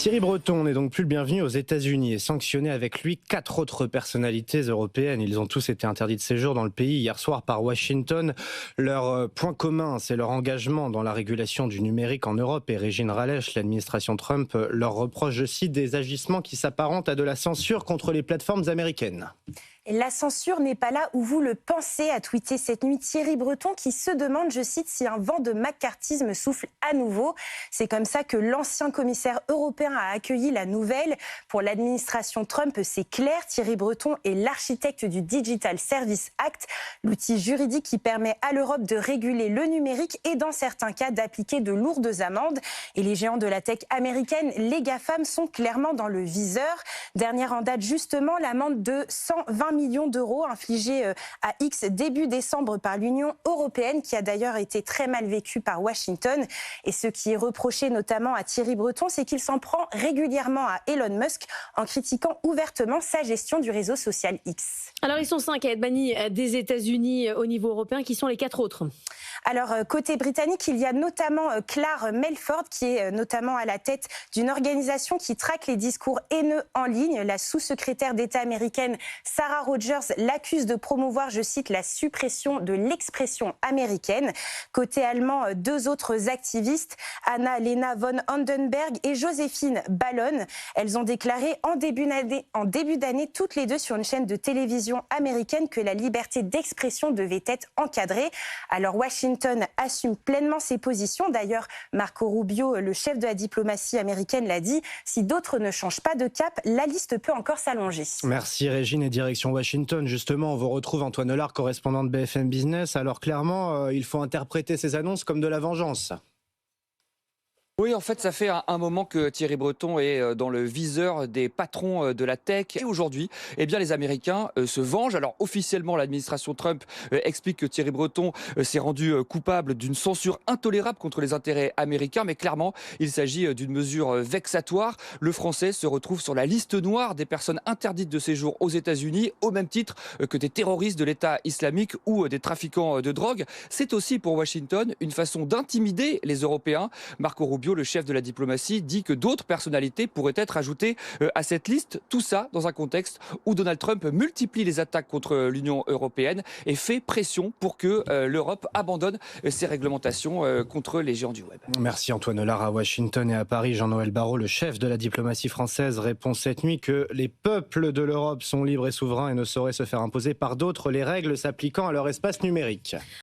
Thierry Breton n'est donc plus le bienvenu aux États-Unis et sanctionné avec lui 4 autres personnalités européennes. Ils ont tous été interdits de séjour dans le pays hier soir par Washington. Leur point commun, c'est leur engagement dans la régulation du numérique en Europe. Et Régine Ralech, l'administration Trump, leur reproche, je cite, des agissements qui s'apparentent à de la censure contre les plateformes américaines. La censure n'est pas là où vous le pensez, a tweeté cette nuit Thierry Breton qui se demande, je cite, si un vent de macartisme souffle à nouveau. C'est comme ça que l'ancien commissaire européen a accueilli la nouvelle. Pour l'administration Trump, c'est clair, Thierry Breton est l'architecte du Digital Service Act, l'outil juridique qui permet à l'Europe de réguler le numérique et dans certains cas d'appliquer de lourdes amendes. Et les géants de la tech américaine, les GAFAM, sont clairement dans le viseur. Dernière en date justement, l'amende de 120 millions d'euros infligés à X début décembre par l'Union européenne, qui a d'ailleurs été très mal vécue par Washington. Et ce qui est reproché notamment à Thierry Breton, c'est qu'il s'en prend régulièrement à Elon Musk en critiquant ouvertement sa gestion du réseau social X. Alors ils sont 5 à être bannis des États-Unis au niveau européen. Qui sont les 4 autres ? Alors, côté britannique, il y a notamment Clare Melford, qui est notamment à la tête d'une organisation qui traque les discours haineux en ligne. La sous-secrétaire d'État américaine Sarah Rogers l'accuse de promouvoir, je cite, la suppression de l'expression américaine. Côté allemand, 2 autres activistes, Anna-Lena von Handenberg et Joséphine Ballon. Elles ont déclaré en début d'année, toutes les deux sur une chaîne de télévision américaine, que la liberté d'expression devait être encadrée. Alors, Washington assume pleinement ses positions. D'ailleurs, Marco Rubio, le chef de la diplomatie américaine, l'a dit. Si d'autres ne changent pas de cap, la liste peut encore s'allonger. Merci Régine, et direction Washington. Justement, on vous retrouve Antoine Hollard, correspondant de BFM Business. Alors clairement, il faut interpréter ces annonces comme de la vengeance. Oui, en fait, ça fait un moment que Thierry Breton est dans le viseur des patrons de la tech. Et aujourd'hui, eh bien, les Américains se vengent. Alors, officiellement, l'administration Trump explique que Thierry Breton s'est rendu coupable d'une censure intolérable contre les intérêts américains. Mais clairement, il s'agit d'une mesure vexatoire. Le Français se retrouve sur la liste noire des personnes interdites de séjour aux États-Unis, au même titre que des terroristes de l'État islamique ou des trafiquants de drogue. C'est aussi pour Washington une façon d'intimider les Européens. Marco Rubio, le chef de la diplomatie, dit que d'autres personnalités pourraient être ajoutées à cette liste. Tout ça dans un contexte où Donald Trump multiplie les attaques contre l'Union européenne et fait pression pour que l'Europe abandonne ses réglementations contre les géants du web. Merci Antoine Hollard. À Washington et à Paris, Jean-Noël Barrot, le chef de la diplomatie française, répond cette nuit que les peuples de l'Europe sont libres et souverains et ne sauraient se faire imposer par d'autres les règles s'appliquant à leur espace numérique.